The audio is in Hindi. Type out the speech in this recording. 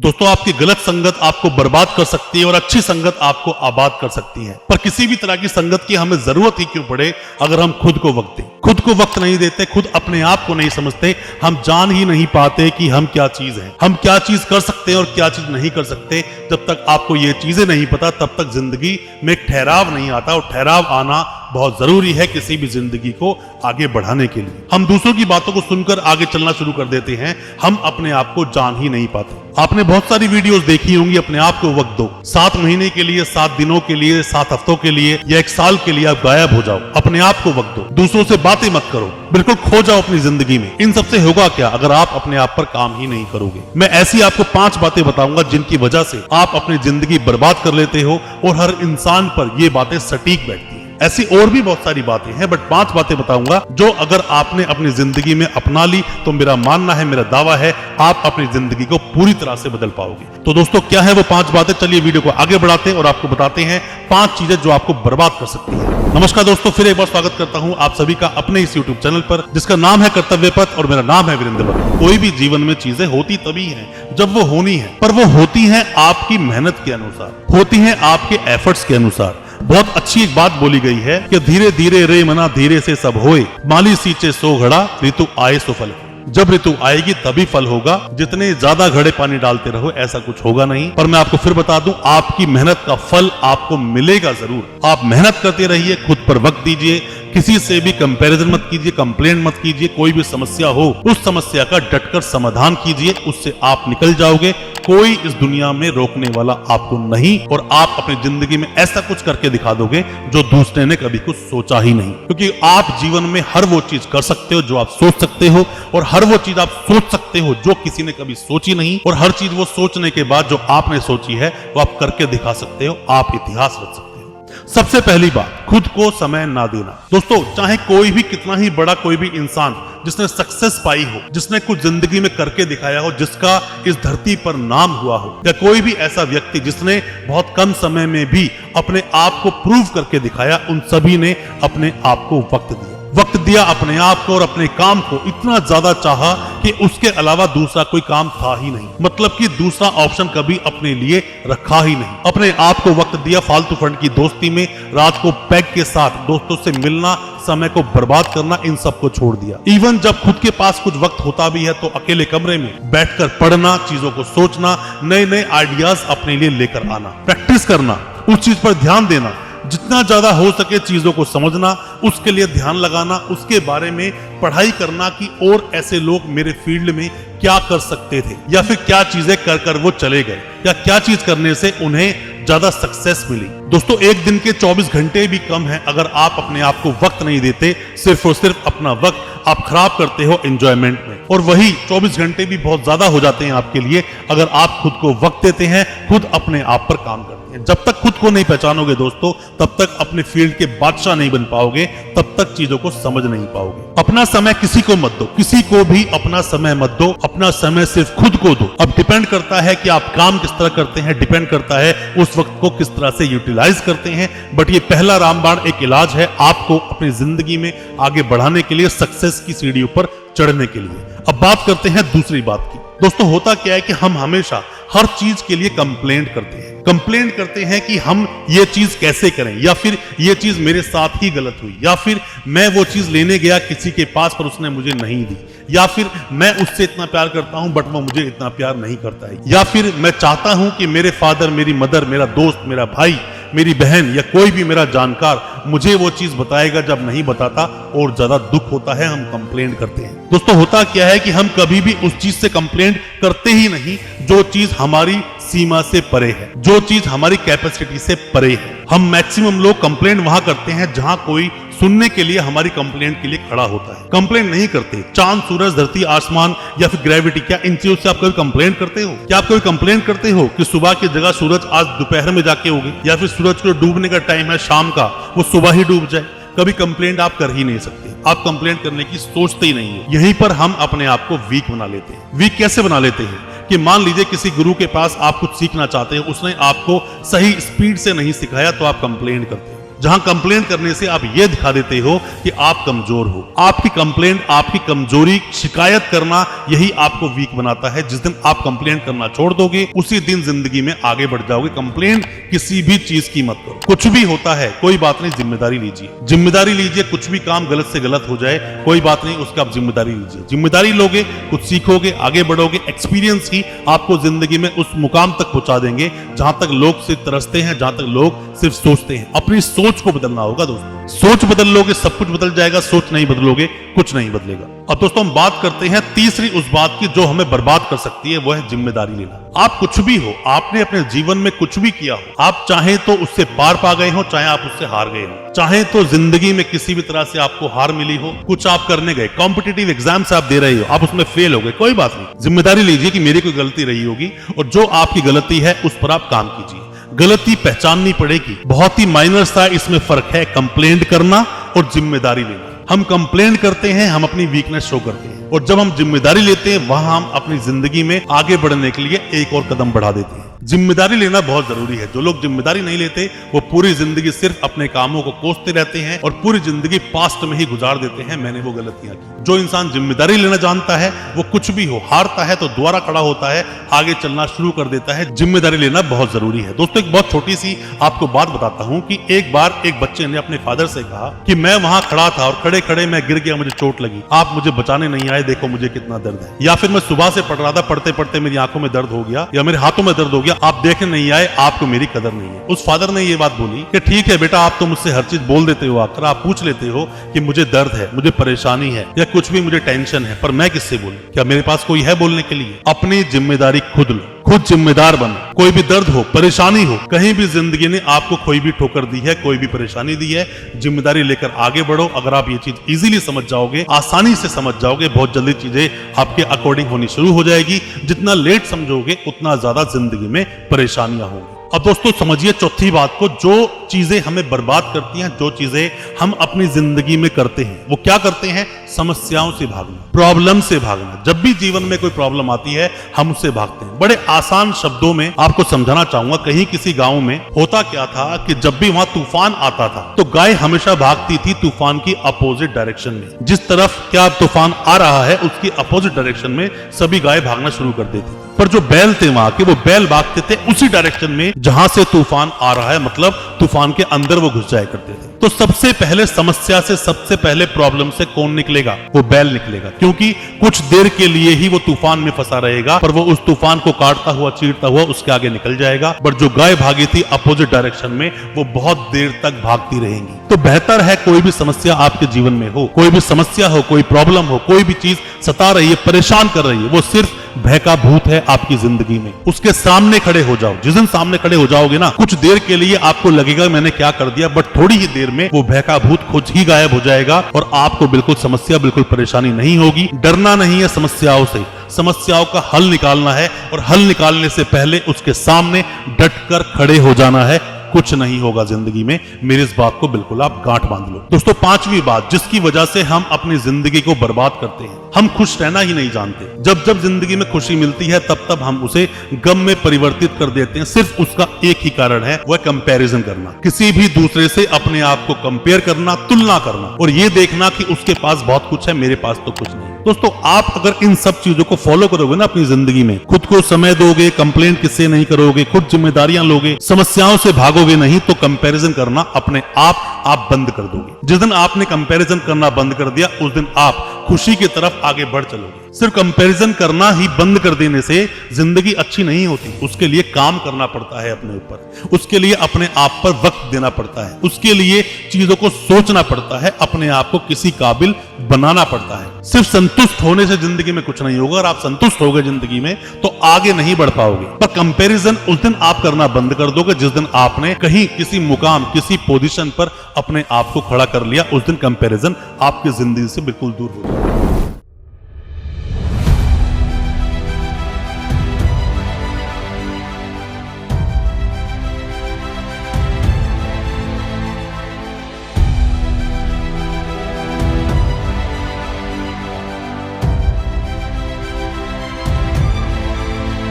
दोस्तों आपकी गलत संगत आपको बर्बाद कर सकती है और अच्छी संगत आपको आबाद कर सकती है। पर किसी भी तरह की संगत की हमें जरूरत ही क्यों पड़े अगर हम खुद को वक्त दें। खुद को वक्त नहीं देते, खुद अपने आप को नहीं समझते, हम जान ही नहीं पाते कि हम क्या चीज हैं, हम क्या चीज कर सकते हैं और क्या चीज नहीं कर सकते। जब तक आपको ये चीजें नहीं पता तब तक जिंदगी में एक ठहराव नहीं आता, और ठहराव आना बहुत जरूरी है किसी भी जिंदगी को आगे बढ़ाने के लिए। हम दूसरों की बातों को सुनकर आगे चलना शुरू कर देते हैं, हम अपने आप को जान ही नहीं पाते। आपने बहुत सारी वीडियोस देखी होंगी, अपने आप को वक्त दो। 7 महीने के लिए, 7 दिनों के लिए, 7 हफ्तों के लिए या 1 साल के लिए आप गायब हो जाओ। अपने आप को वक्त दो, दूसरों से बातें मत करो, बिल्कुल खो जाओ अपनी जिंदगी में। इन सबसे होगा क्या अगर आप अपने आप पर काम ही नहीं करोगे। मैं ऐसी आपको 5 बातें बताऊंगा जिनकी वजह से आप अपनी जिंदगी बर्बाद कर लेते हो, और हर इंसान पर ये बातें सटीक बैठती हैं। ऐसी और भी बहुत सारी बातें हैं, बट 5 बातें बताऊंगा जो अगर आपने अपनी जिंदगी में अपना ली तो मेरा मानना है, मेरा दावा है, आप अपनी जिंदगी को पूरी तरह से बदल पाओगे। तो दोस्तों क्या है वो 5 बातें, चलिए वीडियो को आगे बढ़ाते हैं और आपको बताते हैं 5 चीजें जो आपको बर्बाद कर सकती है। नमस्कार दोस्तों, फिर एक बार स्वागत करता हूं आप सभी का अपने इस YouTube चैनल पर जिसका नाम है कर्तव्य पथ, और मेरा नाम है वीरेंद्र वर्मा। कोई भी जीवन में चीजें होती तभी हैं जब वो होनी है, पर वो होती हैं आपकी मेहनत के अनुसार, होती हैं आपके एफर्ट्स के अनुसार। बहुत अच्छी एक बात बोली गई है कि धीरे धीरे रे मना धीरे से सब होए, माली सींचे सो घड़ा ऋतु आए सो फल। जब ऋतु आएगी तभी फल होगा, जितने ज्यादा घड़े पानी डालते रहो ऐसा कुछ होगा नहीं। पर मैं आपको फिर बता दूं, आपकी मेहनत का फल आपको मिलेगा जरूर। आप मेहनत करते रहिए, खुद पर वक्त दीजिए, किसी से भी कंपैरिजन मत कीजिए, कंप्लेंट मत कीजिए। कोई भी समस्या हो उस समस्या का डटकर समाधान कीजिए, उससे आप निकल जाओगे। कोई इस दुनिया में रोकने वाला आपको नहीं, और आप अपनी जिंदगी में ऐसा कुछ करके दिखा दोगे जो दूसरे ने कभी कुछ सोचा ही नहीं। क्योंकि आप जीवन में हर वो चीज कर सकते हो जो आप सोच सकते हो, और हर वो चीज आप सोच सकते हो जो किसी ने कभी सोची नहीं, और हर चीज वो सोचने के बाद जो आपने सोची है वो आप करके दिखा सकते हो। आप इतिहास रच सकते हो। सबसे पहली बात, खुद को समय ना देना। दोस्तों चाहे कोई भी कितना ही बड़ा कोई भी इंसान जिसने सक्सेस पाई हो, जिसने कुछ जिंदगी में करके दिखाया हो, जिसका इस धरती पर नाम हुआ हो, या कोई भी ऐसा व्यक्ति जिसने बहुत कम समय में भी अपने आप को प्रूव करके दिखाया, उन सभी ने अपने आप को वक्त दिया अपने आप को और अपने काम को इतना ज्यादा चाहा कि उसके अलावा दूसरा कोई काम था ही नहीं। मतलब कि दूसरा ऑप्शन कभी अपने लिए रखा ही नहीं। अपने आप को वक्त दिया, फालतू फंड की दोस्ती में, रात को पैग के साथ दोस्तों से मिलना, समय को बर्बाद करना, इन सब को छोड़ दिया। इवन जब खुद के पास कुछ वक्त होता भी है तो अकेले कमरे में बैठकर पढ़ना, चीजों को सोचना, नए नए आइडियाज अपने लिए लेकर आना, प्रैक्टिस करना, उस चीज पर ध्यान देना, जितना ज्यादा हो सके चीजों को समझना, उसके लिए ध्यान लगाना, उसके बारे में पढ़ाई करना कि और ऐसे लोग मेरे फील्ड में क्या कर सकते थे, या फिर क्या चीजें कर कर वो चले गए, या क्या चीज करने से उन्हें ज्यादा सक्सेस मिली। दोस्तों एक दिन के 24 घंटे भी कम है अगर आप अपने आप को वक्त नहीं देते। सिर्फ और सिर्फ अपना वक्त आप खराब करते हो एंजॉयमेंट में, और वही 24 घंटे भी बहुत ज्यादा हो जाते हैं आपके लिए अगर आप खुद को वक्त देते हैं, खुद अपने आप पर काम करते हैं। जब तक खुद को नहीं पहचानोगे दोस्तों, तब तक अपने फील्ड के बादशाह नहीं बन पाओगे, तब तक चीजों को समझ नहीं पाओगे। अपना समय किसी को मत दो, किसी को भी अपना समय मत दो, अपना समय सिर्फ खुद को दो। अब डिपेंड करता है कि आप काम किस तरह करते हैं, डिपेंड करता है उस वक्त को किस तरह से यूटिलाइज करते हैं। बट ये पहला रामबाण एक इलाज है आपको अपनी जिंदगी में आगे बढ़ाने के लिए, सक्सेस की सीढ़ियों पर चढ़ने के लिए। अब बात करते हैं दूसरी बात की। दोस्तों होता क्या है कि हम हमेशा हर चीज के लिए कंप्लेंट करते हैं। कंप्लेंट करते हैं कि हम ये चीज कैसे करें, या फिर ये चीज मेरे साथ ही गलत हुई, या फिर मैं वो चीज लेने गया किसी के पास पर उसने मुझे नहीं दी, या फिर मैं उससे इतना प्यार करता हूं बट वो मुझे इतना प्यार नहीं करता है, या फिर मैं चाहता हूं कि मेरे फादर, मेरी मदर, मेरा दोस्त, मेरा भाई, मेरी बहन या कोई भी मेरा जानकार मुझे वो चीज बताएगा, जब नहीं बताता और ज्यादा दुख होता है, हम कंप्लेंट करते हैं। दोस्तों होता क्या है कि हम कभी भी उस चीज से कंप्लेंट करते ही नहीं जो चीज हमारी सीमा से परे है, जो चीज हमारी कैपेसिटी से परे है। हम मैक्सिमम लोग कंप्लेंट वहां करते हैं जहां कोई सुनने के लिए हमारी कंप्लेंट के लिए खड़ा होता है। कंप्लेंट नहीं करते। चांद, सूरज, धरती, आसमान या फिर ग्रेविटी, क्या इन चीजों से आप कभी कंप्लेंट करते हो? क्या आप कभी कंप्लेंट करते हो कि सुबह की जगह सूरज आज दोपहर में जाके उगे, या फिर सूरज को डूबने का टाइम है शाम का, वो सुबह ही डूब जाए? कभी कंप्लेंट आप कर ही नहीं सकते। आप कंप्लेंट करने की सोचते ही नहीं हो। यहीं पर हम अपने आप को वीक बना लेते हैं। वीक कैसे बना लेते हैं कि मान लीजिए किसी गुरु के पास आप कुछ सीखना चाहते हो, उसने आपको सही स्पीड से नहीं सिखाया तो आप कंप्लेंट करते हो। जहां कंप्लेंट करने से आप ये दिखा देते हो कि आप कमजोर हो। आपकी कंप्लेंट, आपकी कमजोरी, शिकायत करना यही आपको वीक बनाता है। जिस दिन आप कंप्लेंट करना छोड़ दोगे उसी दिन जिंदगी में आगे बढ़ जाओगे। कंप्लेंट किसी भी चीज की मत करो। कुछ भी होता है कोई बात नहीं, जिम्मेदारी लीजिए, जिम्मेदारी लीजिए। कुछ भी काम गलत से गलत हो जाए कोई बात नहीं, उसका आप जिम्मेदारी लीजिए। जिम्मेदारी लोगे, कुछ सीखोगे, आगे बढ़ोगे। एक्सपीरियंस ही आपको जिंदगी में उस मुकाम तक पहुंचा देंगे जहां तक लोग सिर्फ तरसते हैं, जहां तक लोग सिर्फ सोचते हैं। अपनी सोच को बदलना होगा दोस्तों। सोच बदल लोगे सब कुछ बदल जाएगा, सोच नहीं बदलोगे कुछ नहीं बदलेगा। अब दोस्तों हम बात करते हैं तीसरी उस बात की जो हमें बर्बाद कर सकती है, वो है जिम्मेदारी लेना। आप कुछ भी हो, आपने अपने जीवन में कुछ भी किया हो, आप चाहे तो उससे पार पा गए हो, चाहे आप उससे हार गए हो, चाहे तो जिंदगी में किसी भी तरह से आपको हार मिली हो, कुछ आप करने गए, कॉम्पिटिटिव एग्जाम्स आप दे रहे हो, आप उसमें फेल हो गए, कोई बात नहीं, जिम्मेदारी लीजिए कि मेरी कोई गलती रही होगी और जो आपकी गलती है उस पर आप काम कीजिए। गलती पहचाननी पड़ेगी। बहुत ही माइनर सा इसमें फर्क है कंप्लेंट करना और जिम्मेदारी लेना। हम कंप्लेंट करते हैं, हम अपनी वीकनेस शो करते हैं, और जब हम जिम्मेदारी लेते हैं वहां हम अपनी जिंदगी में आगे बढ़ने के लिए एक और कदम बढ़ा देते हैं। जिम्मेदारी लेना बहुत जरूरी है। जो लोग जिम्मेदारी नहीं लेते वो पूरी जिंदगी सिर्फ अपने कामों को कोसते रहते हैं और पूरी जिंदगी पास्ट में ही गुजार देते हैं, मैंने वो गलतियां की। जो इंसान जिम्मेदारी लेना जानता है वो कुछ भी हो, हारता है तो दोबारा खड़ा होता है, आगे चलना शुरू कर देता है। जिम्मेदारी लेना बहुत जरूरी है। दोस्तों एक बहुत छोटी सी आपको बात बताता हूं कि एक बार एक बच्चे ने अपने फादर से कहा कि मैं वहां खड़ा था और खड़े खड़े मैं गिर गया, मुझे चोट लगी, आप मुझे बचाने नहीं आए, देखो मुझे कितना दर्द है। या फिर मैं सुबह से पढ़ रहा था, पढ़ते पढ़ते मेरी आंखों में दर्द हो गया या मेरे हाथों में दर्द हो गया, आप देखने नहीं आए, आपको मेरी कदर नहीं है। उस फादर ने ये बात बोली कि ठीक है बेटा, आप तो मुझसे हर चीज बोल देते हो, आकर आप पूछ लेते हो कि मुझे दर्द है, मुझे परेशानी है या कुछ भी मुझे टेंशन है, पर मैं किससे बोलूं? क्या मेरे पास कोई है बोलने के लिए? अपनी जिम्मेदारी खुद लो, खुद जिम्मेदार बनो। कोई भी दर्द हो, परेशानी हो, कहीं भी जिंदगी ने आपको कोई भी ठोकर दी है, कोई भी परेशानी दी है, जिम्मेदारी लेकर आगे बढ़ो। अगर आप ये चीज इजीली समझ जाओगे, आसानी से समझ जाओगे, बहुत जल्दी चीजें आपके अकॉर्डिंग होनी शुरू हो जाएगी। जितना लेट समझोगे उतना ज्यादा जिंदगी में परेशानियां होंगी। अब दोस्तों समझिए चौथी बात को, जो चीजें हमें बर्बाद करती हैं, जो चीजें हम अपनी जिंदगी में करते हैं, वो क्या करते हैं? समस्याओं से भागना, प्रॉब्लम से भागना। जब भी जीवन में कोई प्रॉब्लम आती है हम उससे भागते हैं। बड़े आसान शब्दों में आपको समझाना चाहूंगा। कहीं किसी गांव में होता क्या था कि जब भी वहां तूफान आता था तो गाय हमेशा भागती थी तूफान की अपोजिट डायरेक्शन में। जिस तरफ क्या तूफान आ रहा है उसकी अपोजिट डायरेक्शन में सभी गाय भागना शुरू कर देती थी। पर जो बैल थे वहां के, वो बैल भागते थे उसी डायरेक्शन में जहां से तूफान आ रहा है, मतलब तूफान के अंदर वो घुस जाया करते थे। तो सबसे पहले समस्या से, सबसे पहले प्रॉब्लम से कौन निकलेगा? वो बैल निकलेगा, क्योंकि कुछ देर के लिए ही वो तूफान में फंसा रहेगा, पर वो उस तूफान को काटता हुआ, चीरता हुआ उसके आगे निकल जाएगा। पर जो गाय भागी थी अपोजिट डायरेक्शन में, वो बहुत देर तक भागती रहेंगी। तो बेहतर है कोई भी समस्या आपके जीवन में हो, कोई भी समस्या हो, कोई प्रॉब्लम हो, कोई भी चीज सता रही है, परेशान कर रही है, वो सिर्फ भय का भूत है आपकी जिंदगी में। उसके सामने खड़े हो जाओ। जिस दिन सामने खड़े हो जाओगे ना, कुछ देर के लिए आपको लगेगा मैंने क्या कर दिया, बट थोड़ी ही देर में वो भय का भूत खुद ही गायब हो जाएगा और आपको बिल्कुल समस्या, बिल्कुल परेशानी नहीं होगी। डरना नहीं है समस्याओं से, समस्याओं का हल निकालना है और हल निकालने से पहले उसके सामने डटकर खड़े हो जाना है। कुछ नहीं होगा जिंदगी में, मेरी इस बात को बिल्कुल आप गांठ बांध लो। दोस्तों पांचवी बात जिसकी वजह से हम अपनी जिंदगी को बर्बाद करते हैं, हम खुश रहना ही नहीं जानते। जब जब जिंदगी में खुशी मिलती है तब तब हम उसे गम में परिवर्तित कर देते हैं। सिर्फ उसका एक ही कारण है, वह कंपैरिजन करना, किसी भी दूसरे से अपने आप को कंपेयर करना, तुलना करना और ये देखना कि उसके पास बहुत कुछ है, मेरे पास तो कुछ नहीं। दोस्तों आप अगर इन सब चीजों को फॉलो करोगे ना अपनी जिंदगी में, खुद को समय दोगे, कंप्लेंट किससे नहीं करोगे, खुद जिम्मेदारियां लोगे, समस्याओं से भागोगे नहीं, तो कंपैरिजन करना अपने आप बंद कर दोगे। जिस दिन आपने कंपैरिजन करना बंद कर दिया उस दिन आप खुशी की तरफ आगे बढ़ चलोगे। सिर्फ कंपैरिजन करना ही बंद कर देने से जिंदगी अच्छी नहीं होती। उसके लिए काम करना पड़ता है अपने ऊपर, उसके लिए अपने आप पर वक्त देना पड़ता है, उसके लिए चीजों को सोचना पड़ता है, अपने आप को किसी काबिल बनाना पड़ता है। सिर्फ संतुष्ट होने से जिंदगी में कुछ नहीं होगा। अगर आप संतुष्ट हो गए जिंदगी में तो आगे नहीं बढ़ पाओगे। पर कंपैरिजन उस दिन आप करना बंद कर दोगे जिस दिन आपने कहीं किसी मुकाम, किसी पोजीशन पर अपने आप को खड़ा कर लिया। उस दिन कंपैरिजन आपकी जिंदगी से बिल्कुल दूर हो